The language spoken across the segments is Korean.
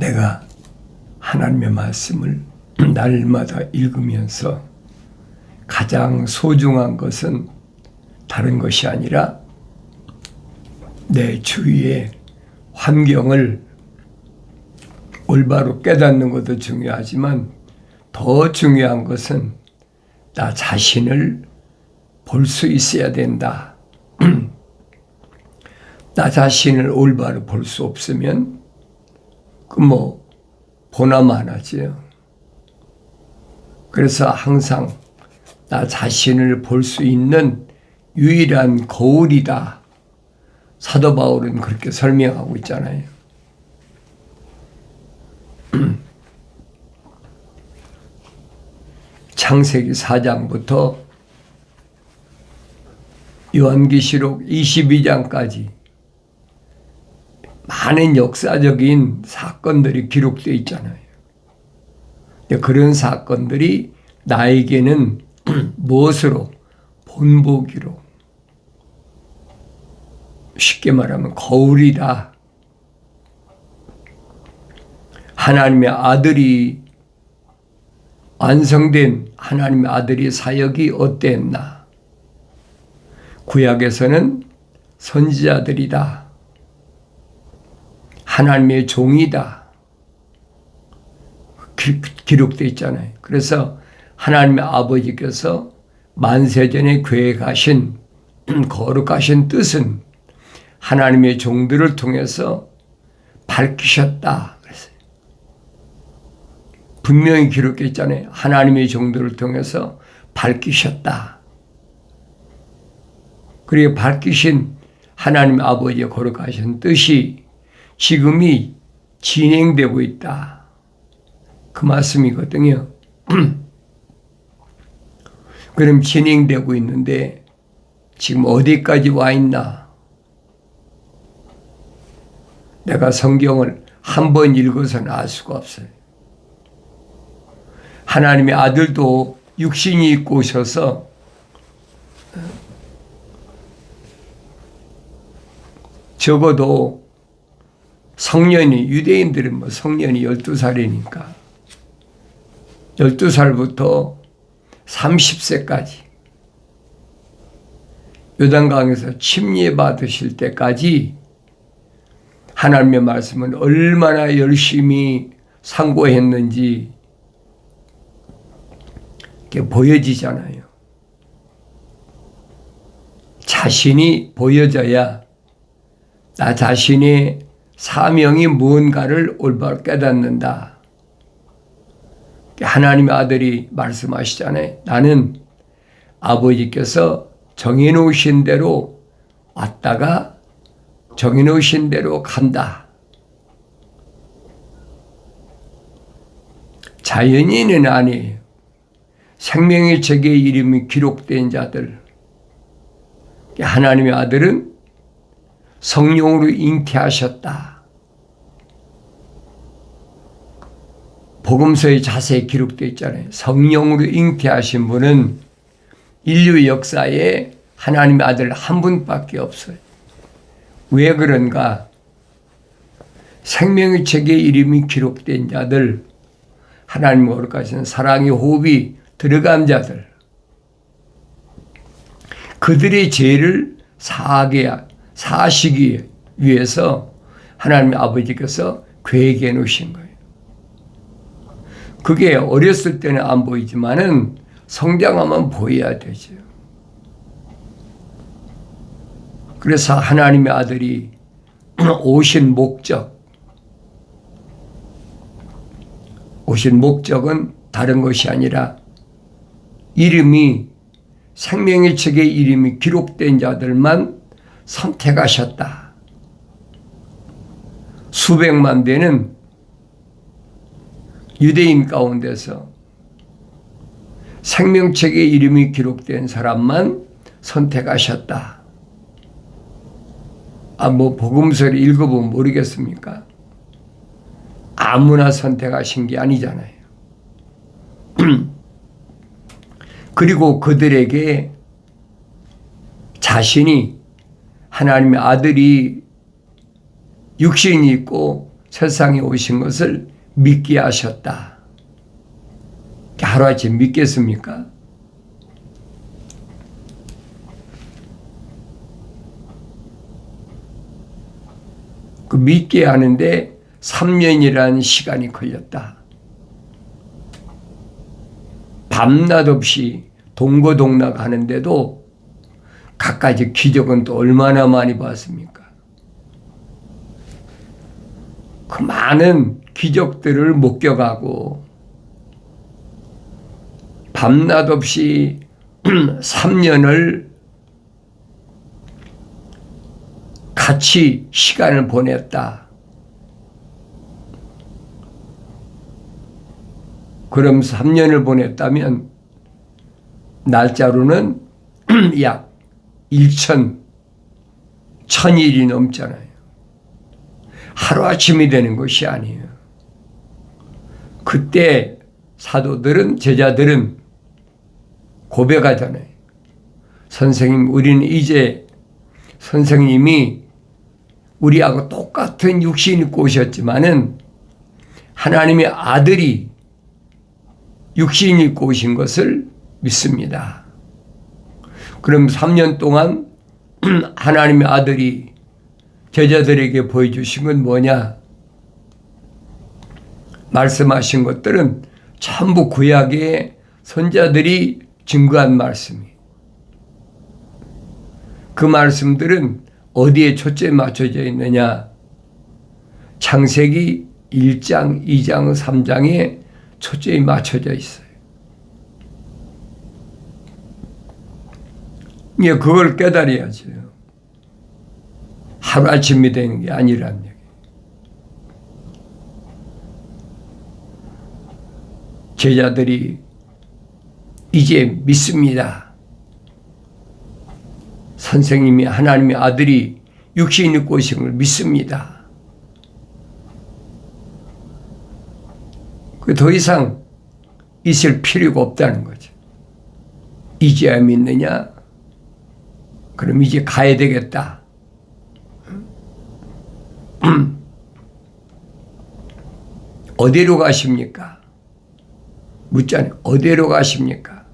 내가 하나님의 말씀을 날마다 읽으면서 가장 소중한 것은 다른 것이 아니라 내 주위의 환경을 올바로 깨닫는 것도 중요하지만 더 중요한 것은 나 자신을 볼 수 있어야 된다. 나 자신을 올바로 볼 수 없으면 보나만 하지요. 그래서 항상 나 자신을 볼 수 있는 유일한 거울이다. 사도 바울은 그렇게 설명하고 있잖아요. 창세기 4장부터 요한계시록 22장까지 많은 역사적인 사건들이 기록되어 있잖아요. 그런 사건들이 나에게는 무엇으로? 본보기로. 쉽게 말하면 거울이다. 하나님의 아들이 완성된 하나님의 아들의 사역이 어땠나? 구약에서는 선지자들이다. 하나님의 종이다. 기록되어 있잖아요. 그래서 하나님의 아버지께서 만세전에 계획하신 거룩하신 뜻은 하나님의 종들을 통해서 밝히셨다. 그랬어요. 분명히 기록되어 있잖아요. 하나님의 종들을 통해서 밝히셨다. 그리고 밝히신 하나님 아버지의 거룩하신 뜻이 지금이 진행되고 있다. 그 말씀이거든요. 그럼 진행되고 있는데 지금 어디까지 와 있나? 내가 성경을 한 번 읽어서는 알 수가 없어요. 하나님의 아들도 육신이 입고 오셔서 적어도 성년이, 유대인들은 성년이 12살이니까 12살부터 30세까지 요단강에서 침례 받으실 때까지 하나님의 말씀은 얼마나 열심히 상고했는지 이렇게 보여지잖아요. 자신이 보여져야 나 자신의 사명이 무언가를 올바로 깨닫는다. 하나님의 아들이 말씀하시잖아요. 나는 아버지께서 정해놓으신 대로 왔다가 정해놓으신 대로 간다. 자연인은 아니에요. 생명의 책에 이름이 기록된 자들. 하나님의 아들은 성령으로 잉태하셨다. 복음서에 자세히 기록되어 있잖아요. 성령으로 잉태하신 분은 인류 역사에 하나님의 아들 한 분밖에 없어요. 왜 그런가? 생명의 책에 이름이 기록된 자들, 하나님 거룩하신 사랑의 호흡이 들어간 자들, 그들의 죄를 사하시기 위해서 하나님 아버지께서 계획해 놓으신 거예요. 그게 어렸을 때는 안 보이지만은 성장하면 보여야 되죠. 그래서 하나님의 아들이 오신 목적은 다른 것이 아니라 이름이 생명의 책에 이름이 기록된 자들만 선택하셨다. 수백만 되는 유대인 가운데서 생명책에 이름이 기록된 사람만 선택하셨다. 복음서를 읽어보면 모르겠습니까? 아무나 선택하신 게 아니잖아요. 그리고 그들에게 자신이 하나님의 아들이 육신이 있고 세상에 오신 것을 믿게 하셨다. 하루아침 믿겠습니까? 그 믿게 하는데 3년이라는 시간이 걸렸다. 밤낮 없이 동거동락 하는데도 갖가지 기적은 또 얼마나 많이 봤습니까? 그 많은 기적들을 목격하고 밤낮 없이 3년을 같이 시간을 보냈다. 그럼 3년을 보냈다면 날짜로는 약 1000일이 넘잖아요. 하루아침이 되는 것이 아니에요. 그때 사도들은, 제자들은 고백하잖아요. 선생님, 우리는 이제 선생님이 우리하고 똑같은 육신 입고 오셨지만은 하나님의 아들이 육신 입고 오신 것을 믿습니다. 그럼 3년 동안 하나님의 아들이 제자들에게 보여주신 건 뭐냐? 말씀하신 것들은 전부 구약의 선자들이 증거한 말씀이에요. 그 말씀들은 어디에 초점이 맞춰져 있느냐? 창세기 1장, 2장, 3장에 초점이 맞춰져 있어요. 예, 그걸 깨달아야죠. 하루아침이 되는 게 아니란 얘기예요. 제자들이 이제 믿습니다. 선생님이 하나님의 아들이 육신 입고 오신 걸 믿습니다. 더 이상 있을 필요가 없다는 거죠. 이제야 믿느냐? 그럼 이제 가야 되겠다. 어디로 가십니까? 묻잖아요. 어디로 가십니까?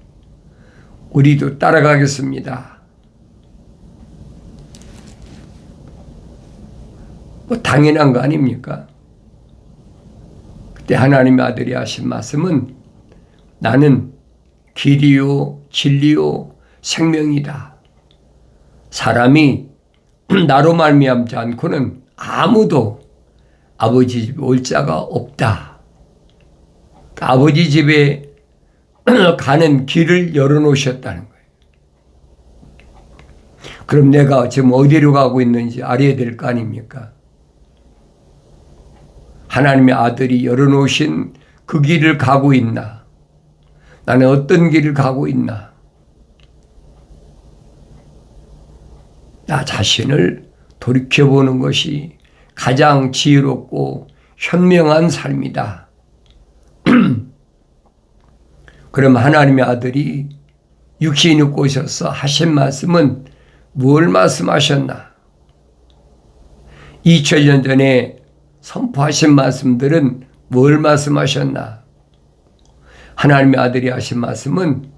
우리도 따라가겠습니다. 뭐 당연한 거 아닙니까? 그때 하나님의 아들이 하신 말씀은 나는 길이요 진리요 생명이다. 사람이 나로 말미암지 않고는 아무도 아버지 집에 올 자가 없다. 아버지 집에 가는 길을 열어놓으셨다는 거예요. 그럼 내가 지금 어디로 가고 있는지 알아야 될 거 아닙니까? 하나님의 아들이 열어놓으신 그 길을 가고 있나? 나는 어떤 길을 가고 있나? 나 자신을 돌이켜보는 것이 가장 지혜롭고 현명한 삶이다. 그럼 하나님의 아들이 육신 입고 오셔서 하신 말씀은 뭘 말씀하셨나? 2000년 전에 선포하신 말씀들은 뭘 말씀하셨나? 하나님의 아들이 하신 말씀은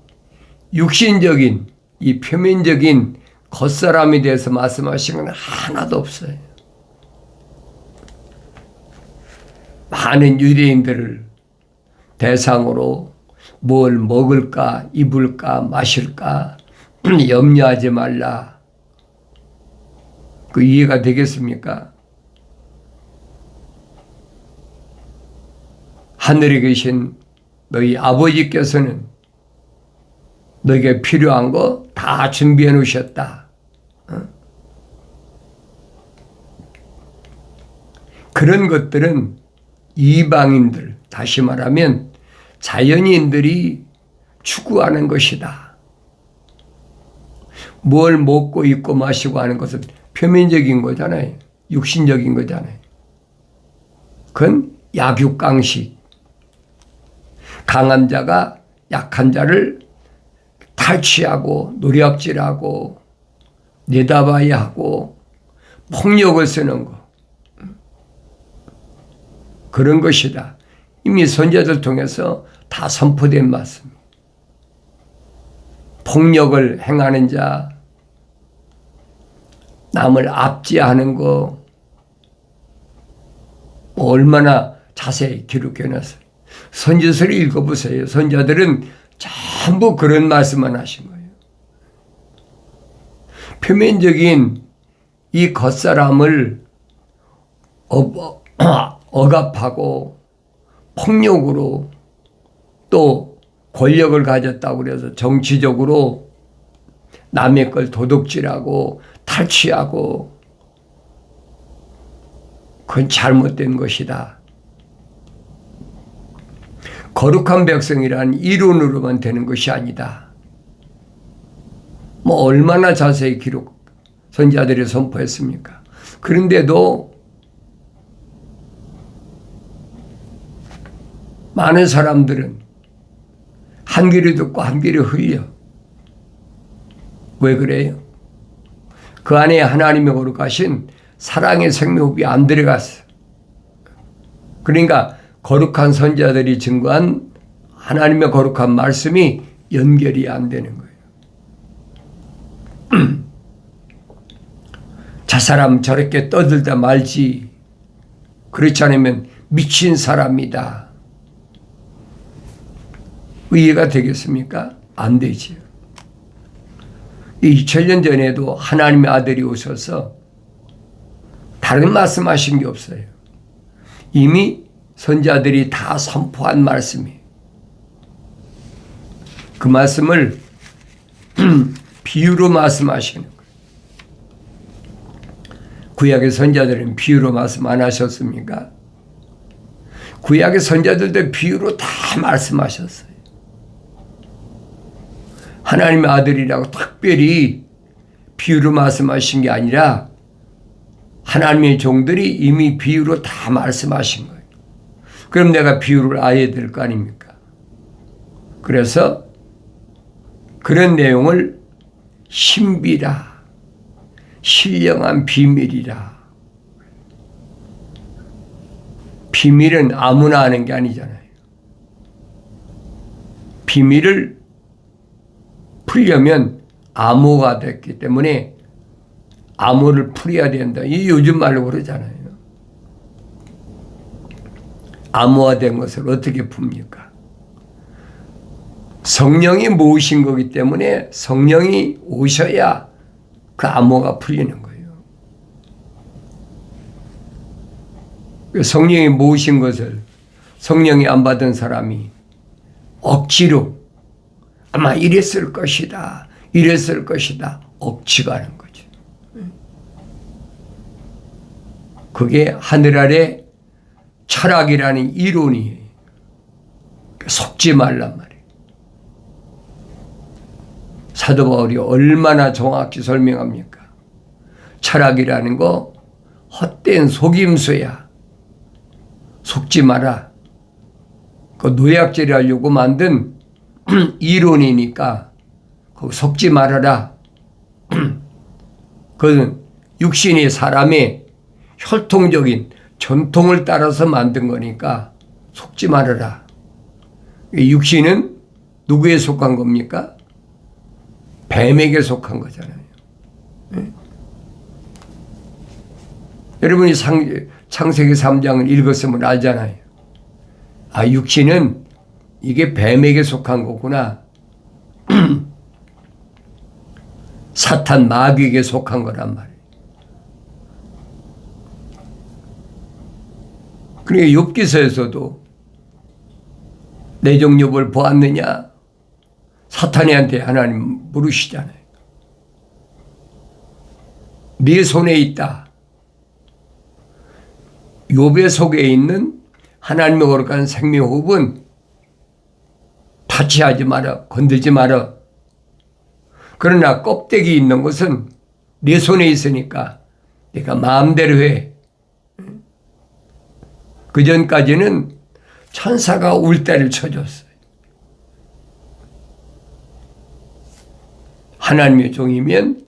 육신적인, 이 표면적인 겉사람에 대해서 말씀하신 건 하나도 없어요. 많은 유대인들을 대상으로 뭘 먹을까, 입을까, 마실까 염려하지 말라. 그 이해가 되겠습니까? 하늘에 계신 너희 아버지께서는 너에게 필요한 거 다 준비해 놓으셨다. 그런 것들은 이방인들, 다시 말하면 자연인들이 추구하는 것이다. 뭘 먹고 입고 마시고 하는 것은 표면적인 거잖아요. 육신적인 거잖아요. 그건 약육강식. 강한 자가 약한 자를 탈취하고 노략질하고 내다봐야 하고 폭력을 쓰는 거. 그런 것이다. 이미 선지자들 통해서 다 선포된 말씀입니다. 폭력을 행하는 자, 남을 압제하는 거, 얼마나 자세히 기록해놨어요. 선지서를 읽어보세요. 선지자들은 전부 그런 말씀만 하신 거예요. 표면적인 이 겉사람을 억압하고 폭력으로 또 권력을 가졌다고 그래서 정치적으로 남의 걸 도둑질하고 탈취하고 그건 잘못된 것이다. 거룩한 백성이란 이론으로만 되는 것이 아니다. 뭐 얼마나 자세히 선지자들이 선포했습니까? 그런데도 많은 사람들은 한 귀를 듣고 한 귀를 흘려. 왜 그래요? 그 안에 하나님의 거룩하신 사랑의 생명흡이 안 들어갔어. 그러니까 거룩한 선지자들이 증거한 하나님의 거룩한 말씀이 연결이 안 되는 거예요. 저 사람 저렇게 떠들다 말지. 그렇지 않으면 미친 사람이다. 이해가 되겠습니까? 안 되지요. 2000년 전에도 하나님의 아들이 오셔서 다른 말씀하신 게 없어요. 이미 선지자들이 다 선포한 말씀이에요. 그 말씀을 비유로 말씀하시는 거예요. 구약의 선지자들은 비유로 말씀 안 하셨습니까? 구약의 선지자들도 비유로 다 말씀하셨어요. 하나님의 아들이라고 특별히 비유로 말씀하신 게 아니라 하나님의 종들이 이미 비유로 다 말씀하신 거예요. 그럼 내가 비유를 알아야 될 거 아닙니까? 그래서 그런 내용을 신비라, 신령한 비밀이라. 비밀은 아무나 아는 게 아니잖아요. 비밀을 풀려면 암호가 됐기 때문에 암호를 풀어야 된다. 이 요즘 말로 그러잖아요. 암호화된 것을 어떻게 풉니까? 성령이 모으신 거기 때문에 성령이 오셔야 그 암호가 풀리는 거예요. 성령이 모으신 것을 성령이 안 받은 사람이 억지로 아마 이랬을 것이다. 이랬을 것이다. 억지가 하는 거죠. 그게 하늘 아래 철학이라는 이론이에요. 속지 말란 말이에요. 사도 바울이 얼마나 정확히 설명합니까? 철학이라는 거 헛된 속임수야. 속지 마라. 그 노약질을 하려고 만든 이론이니까 거기 속지 말아라. 그건 육신이 사람의 혈통적인 전통을 따라서 만든 거니까 속지 말아라. 육신은 누구에 속한 겁니까? 뱀에게 속한 거잖아요. 네? 여러분이 창세기 3장을 읽었으면 알잖아요. 아, 육신은 이게 뱀에게 속한 거구나. 사탄 마귀에게 속한 거란 말이에요. 그러니까 욥기서에서도 내정 욥을 보았느냐? 사탄이한테 하나님 물으시잖아요. 네 손에 있다. 욥의 속에 있는 하나님의 거룩한 생명호흡은 타치하지 마라. 건들지 마라. 그러나 껍데기 있는 것은 네 손에 있으니까 네가 마음대로 해. 그 전까지는 천사가 울대를 쳐줬어요. 하나님의 종이면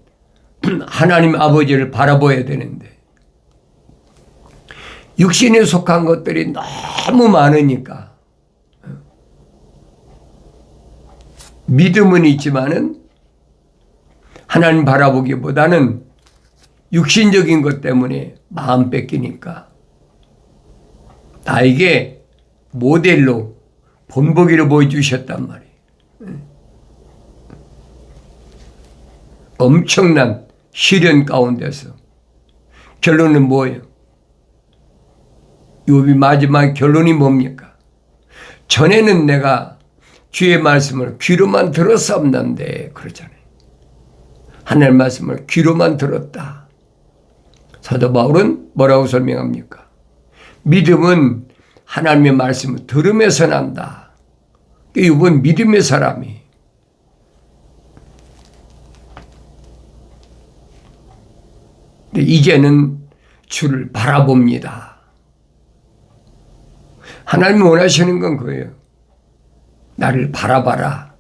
하나님 아버지를 바라봐야 되는데 육신에 속한 것들이 너무 많으니까 믿음은 있지만은 하나님 바라보기보다는 육신적인 것 때문에 마음 뺏기니까 나에게 모델로 본보기로 보여주셨단 말이에요. 엄청난 시련 가운데서 결론은 뭐예요? 욥이 마지막 결론이 뭡니까? 전에는 내가 주의 말씀을 귀로만 들었었는데 그러잖아요. 하나님 말씀을 귀로만 들었다. 사도 바울은 뭐라고 설명합니까? 믿음은 하나님의 말씀을 들으면서 난다. 욥은 믿음의 사람이. 근데 이제는 주를 바라봅니다. 하나님이 원하시는 건 그거예요. 나를 바라봐라.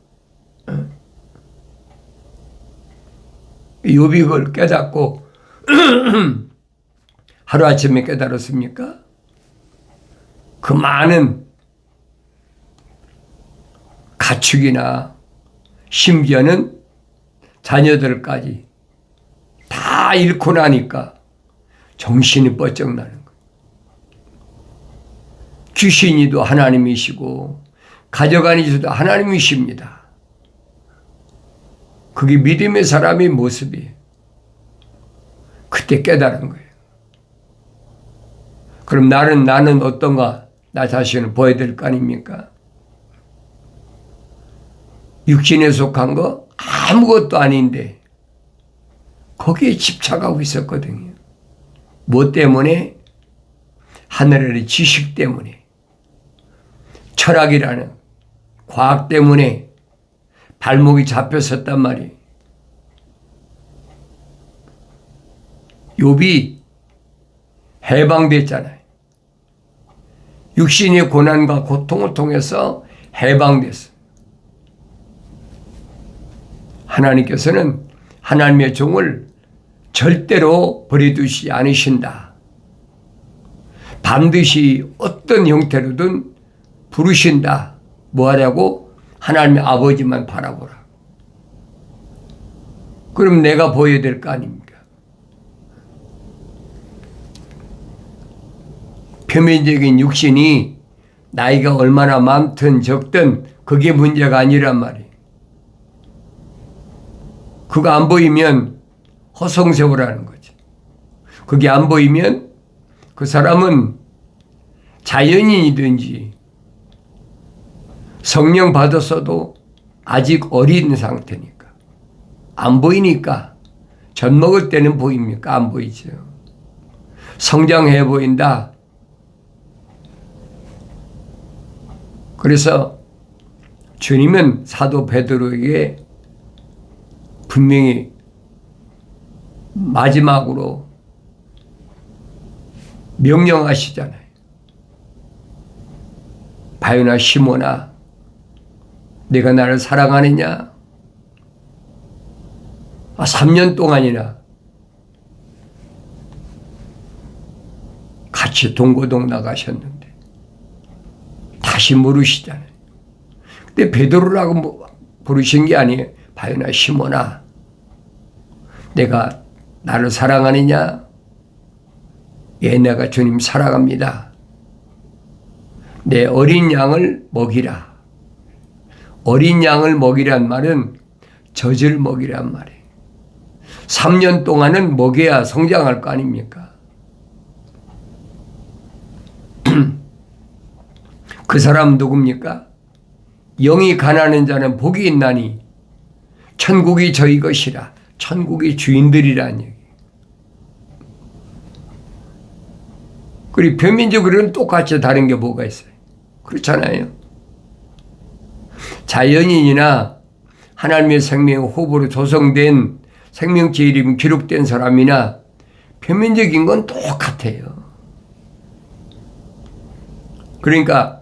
욥이 그걸 깨닫고 하루아침에 깨달았습니까? 그 많은 가축이나 심지어는 자녀들까지 다 잃고 나니까 정신이 번쩍 나는 거예요. 귀신이도 하나님이시고 가져가니도 하나님이십니다. 그게 믿음의 사람의 모습이에요. 그때 깨달은 거예요. 그럼 나는 어떤가? 나 자신을 보여야 될 거 아닙니까? 육신에 속한 거 아무것도 아닌데 거기에 집착하고 있었거든요. 뭐 때문에? 하늘의 지식 때문에, 철학이라는 과학 때문에 발목이 잡혔었단 말이에요. 욥이 해방됐잖아요. 육신의 고난과 고통을 통해서 해방됐어요. 하나님께서는 하나님의 종을 절대로 버려두시지 않으신다. 반드시 어떤 형태로든 부르신다. 뭐하냐고? 하나님의 아버지만 바라보라. 그럼 내가 보여야 될 거 아닙니까? 표면적인 육신이 나이가 얼마나 많든 적든 그게 문제가 아니란 말이에요. 그거 안 보이면 허송세월하는 거지. 그게 안 보이면 그 사람은 자연인이든지 성령 받았어도 아직 어린 상태니까. 안 보이니까. 젖 먹을 때는 보입니까? 안 보이죠. 성장해 보인다. 그래서 주님은 사도 베드로에게 분명히 마지막으로 명령하시잖아요. 바요나 시몬아, 내가 나를 사랑하느냐? 3년 동안이나 같이 동고동 나가셨는데 다시 물으시잖아요. 근데 베드로라고 부르신 게 아니에요. 바요나 시몬아, 내가 나를 사랑하느냐? 예, 내가 주님 사랑합니다. 내 어린 양을 먹이라. 어린 양을 먹이란 말은 젖을 먹이란 말이에요. 3년 동안은 먹여야 성장할 거 아닙니까? 그 사람 누굽니까? 영이 가난한 자는 복이 있나니 천국이 저희 것이라. 천국이 주인들이라는 얘기. 그리고 표면적으로는 똑같이 다른 게 뭐가 있어요? 그렇잖아요. 자연인이나 하나님의 생명의 호흡으로 조성된 생명체 이름이 기록된 사람이나 표면적인 건 똑같아요. 그러니까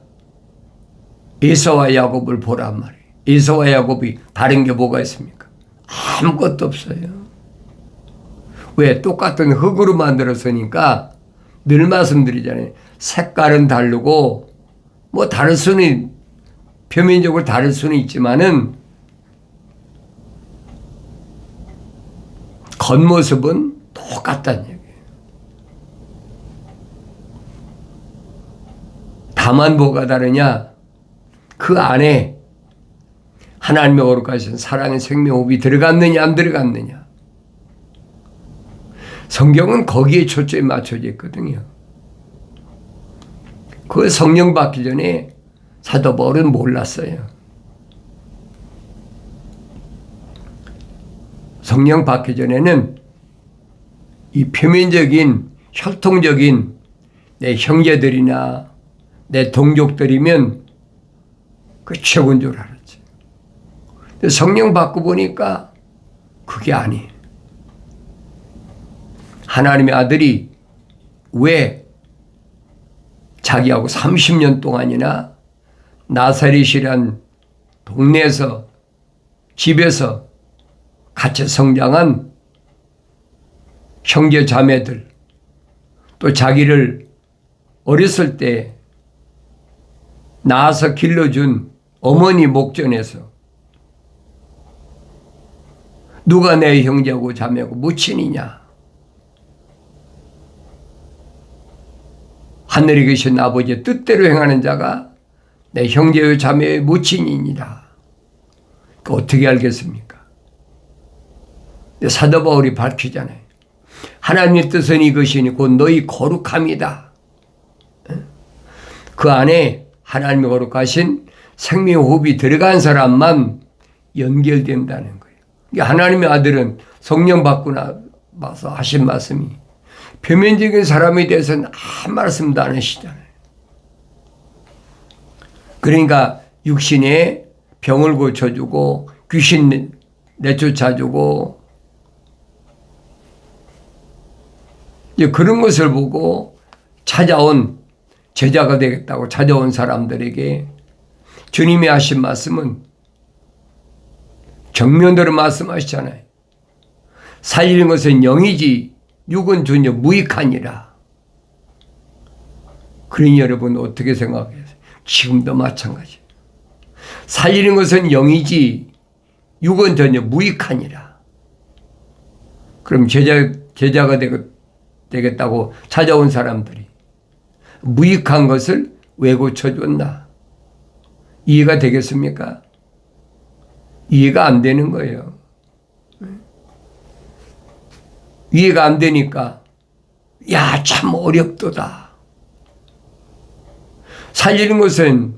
에서와 야곱을 보란 말이에요. 에서와 야곱이 다른 게 뭐가 있습니까? 아무것도 없어요. 왜? 똑같은 흙으로 만들었으니까 늘 말씀드리잖아요. 색깔은 다르고 뭐 다를 수는 표면적으로 다를 수는 있지만은 겉모습은 똑같다는 얘기예요. 다만 뭐가 다르냐? 그 안에 하나님의 거룩하신 사랑의 생명호흡이 들어갔느냐 안 들어갔느냐. 성경은 거기에 초점이 맞춰져 있거든요. 그 성령 받기 전에 사도 바울은 몰랐어요. 성령 받기 전에는 이 표면적인 혈통적인 내 형제들이나 내 동족들이면 그 최고인 줄 알았지. 근데 성령 받고 보니까 그게 아니에요. 하나님의 아들이 왜 자기하고 30년 동안이나 나사렛이란 동네에서 집에서 같이 성장한 형제 자매들 또 자기를 어렸을 때 낳아서 길러준 어머니 목전에서 누가 내 형제고 자매고 모친이냐. 하늘에 계신 아버지의 뜻대로 행하는 자가 내 형제요 자매의 모친이니라. 어떻게 알겠습니까? 사도 바울이 밝히잖아요. 하나님의 뜻은 이것이니 곧 너희 거룩함이다. 그 안에 하나님의 거룩하신 생명의 호흡이 들어간 사람만 연결된다는 거예요. 하나님의 아들은 성령 받고 나서 하신 말씀이 표면적인 사람에 대해서는 아무 말씀도 안 하시잖아요. 그러니까 육신의 병을 고쳐주고 귀신 내쫓아주고 그런 것을 보고 찾아온 제자가 되겠다고 찾아온 사람들에게 주님이 하신 말씀은 정면으로 말씀하시잖아요. 살리는 것은 영이지 육은 전혀 무익하니라. 그러니 여러분 어떻게 생각해요? 지금도 마찬가지예요. 살리는 것은 영이지 육은 전혀 무익하니라. 그럼 제자가 되겠다고 찾아온 사람들이 무익한 것을 왜 고쳐줬나? 이해가 되겠습니까? 이해가 안 되는 거예요. 이해가 안 되니까 야, 참 어렵도다. 살리는 것은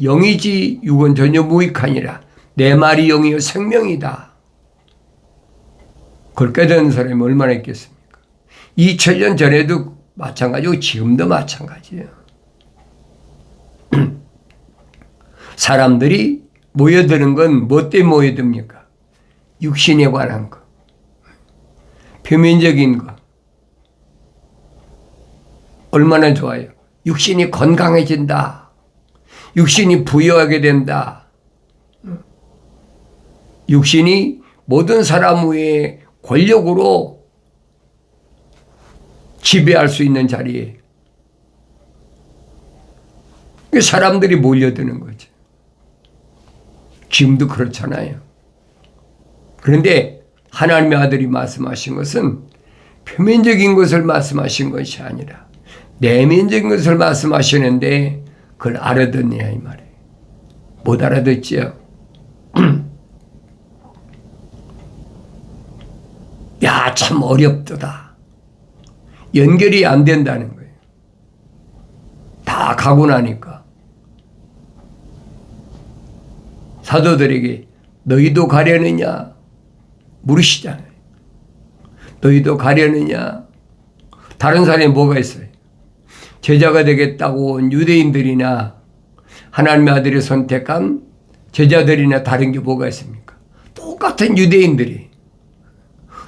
영이지 육은 전혀 무익하니라. 내 말이 영이요 생명이다. 그걸 깨닫는 사람이 얼마나 있겠습니까? 2000년 전에도 마찬가지고 지금도 마찬가지예요. 사람들이 모여드는 건 뭐 때문에 모여듭니까? 육신에 관한 거. 표면적인 거. 얼마나 좋아요. 육신이 건강해진다. 육신이 부유하게 된다. 육신이 모든 사람 위에 권력으로 지배할 수 있는 자리에 사람들이 몰려드는 거죠. 지금도 그렇잖아요. 그런데 하나님의 아들이 말씀하신 것은 표면적인 것을 말씀하신 것이 아니라 내면적인 것을 말씀하시는데 그걸 알아듣느냐 이 말이에요. 못 알아듣지요. 야, 참 어렵더다. 연결이 안 된다는 거예요. 다 가고 나니까. 사도들에게 너희도 가려느냐 물으시잖아요. 너희도 가려느냐. 다른 사람이 뭐가 있어요? 제자가 되겠다고 온 유대인들이나 하나님의 아들이 선택한 제자들이나 다른 게 뭐가 있습니까? 똑같은 유대인들이,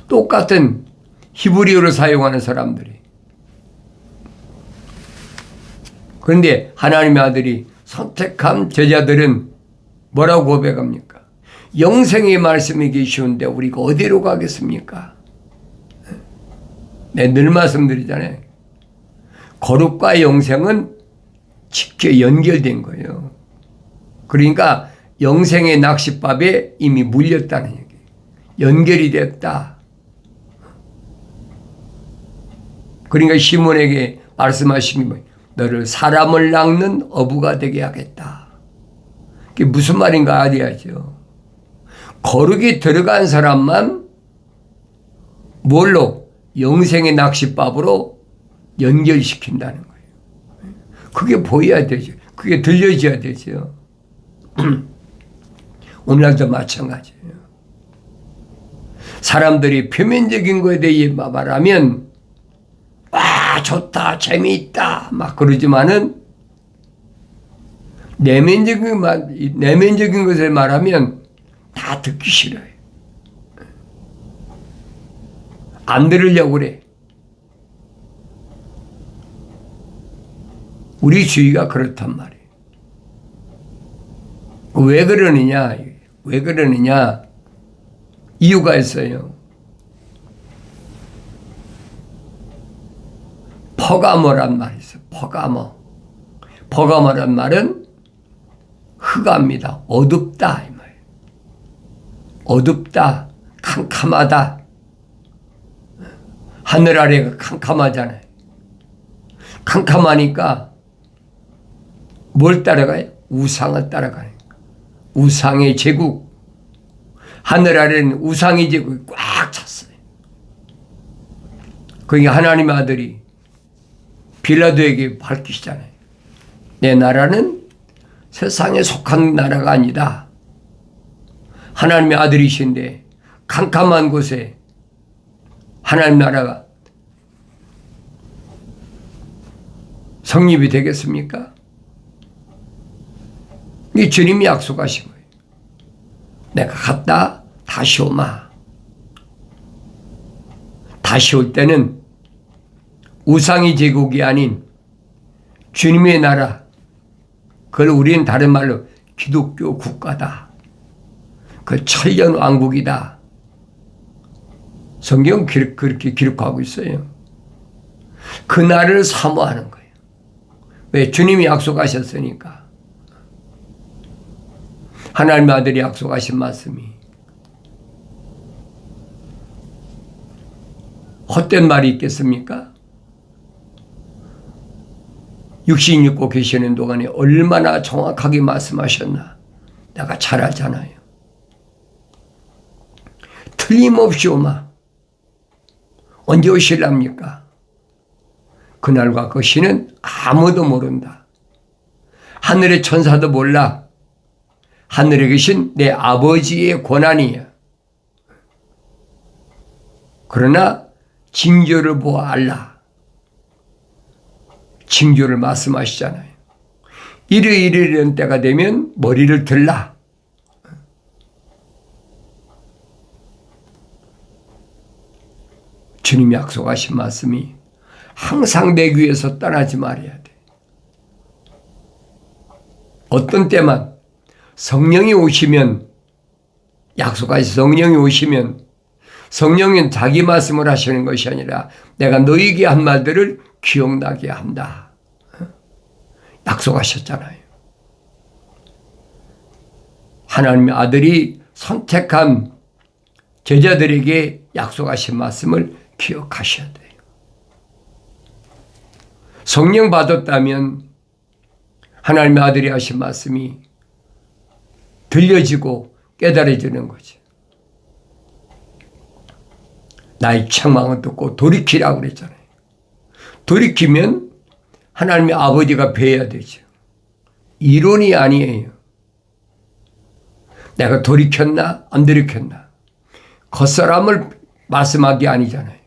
똑같은 히브리어를 사용하는 사람들이. 그런데 하나님의 아들이 선택한 제자들은 뭐라고 고백합니까? 영생의 말씀이 계시온데 우리가 어디로 가겠습니까? 네, 늘 말씀드리잖아요. 거룩과 영생은 직접 연결된 거예요. 그러니까 영생의 낚싯밥에 이미 물렸다는 얘기예요. 연결이 됐다. 그러니까 시몬에게 말씀하신 게 뭐예요? 너를 사람을 낚는 어부가 되게 하겠다. 그게 무슨 말인가 알아야죠. 거룩이 들어간 사람만 뭘로? 영생의 낚싯밥으로 연결시킨다는 거예요. 그게 보여야 되죠. 그게 들려져야 되죠. 오늘날도 마찬가지예요. 사람들이 표면적인 거에 대해 말하면 와 좋다 재미있다 막 그러지만은 내면적인 것을 말하면 다 듣기 싫어요. 안 들으려고 그래. 우리 주위가 그렇단 말이에요. 왜 그러느냐? 왜 그러느냐? 이유가 있어요. 퍼가모란 말이 있어요. 퍼가모. 퍼가모란 말은 흑암이다. 어둡다. 이 말이에요. 어둡다. 캄캄하다. 하늘 아래가 캄캄하잖아요. 캄캄하니까 뭘 따라가요? 우상을 따라가요. 우상의 제국. 하늘 아래는 우상의 제국이 꽉 찼어요. 그러니까 하나님의 아들이 빌라도에게 밝히시잖아요. 내 나라는 세상에 속한 나라가 아니다. 하나님의 아들이신데 캄캄한 곳에 하나님 나라가 성립이 되겠습니까? 이 주님이 약속하신 거예요. 내가 갔다 다시 오마. 다시 올 때는 우상의 제국이 아닌 주님의 나라, 그걸 우리는 다른 말로 기독교 국가다. 그 천년 왕국이다. 성경 그렇게 기록하고 있어요. 그 날을 사모하는 거예요. 왜? 주님이 약속하셨으니까. 하나님의 아들이 약속하신 말씀이 헛된 말이 있겠습니까? 육신 입고 계시는 동안에 얼마나 정확하게 말씀하셨나 내가 잘 알잖아요. 틀림없이 오마. 언제 오실랍니까? 그날과 그 시는 아무도 모른다. 하늘의 천사도 몰라. 하늘에 계신 내 아버지의 권한이야. 그러나 징조를 보아 알라. 징조를 말씀하시잖아요. 이런 때가 되면 머리를 들라. 주님이 약속하신 말씀이 항상 내 귀에서 떠나지 말아야 돼. 어떤 때만 성령이 오시면, 약속하신 성령이 오시면 성령은 자기 말씀을 하시는 것이 아니라 내가 너에게 한 말들을 기억나게 한다. 약속하셨잖아요. 하나님의 아들이 선택한 제자들에게 약속하신 말씀을 기억하셔야 돼요. 성령 받았다면 하나님의 아들이 하신 말씀이 들려지고 깨달아지는 거죠. 나의 책망은 듣고 돌이키라고 그랬잖아요. 돌이키면 하나님의 아버지가 뵈야 되죠. 이론이 아니에요. 내가 돌이켰나 안 돌이켰나 겉사람을 말씀한 게 아니잖아요.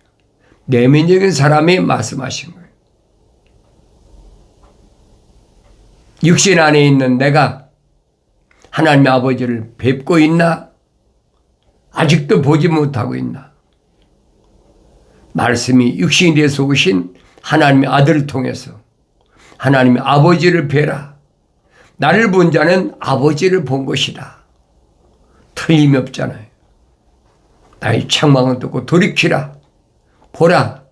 내면적인 사람이 말씀하신 거예요. 육신 안에 있는 내가 하나님의 아버지를 뵙고 있나? 아직도 보지 못하고 있나? 말씀이 육신이 되어서 오신 하나님의 아들을 통해서 하나님의 아버지를 뵈라. 나를 본 자는 아버지를 본 것이다. 틀림이 없잖아요. 나의 책망을 듣고 돌이키라. 보라.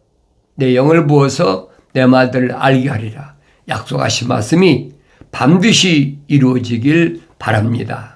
내 영을 부어서 내 말들을 알게 하리라 약속하신 말씀이 반드시 이루어지길 바랍니다.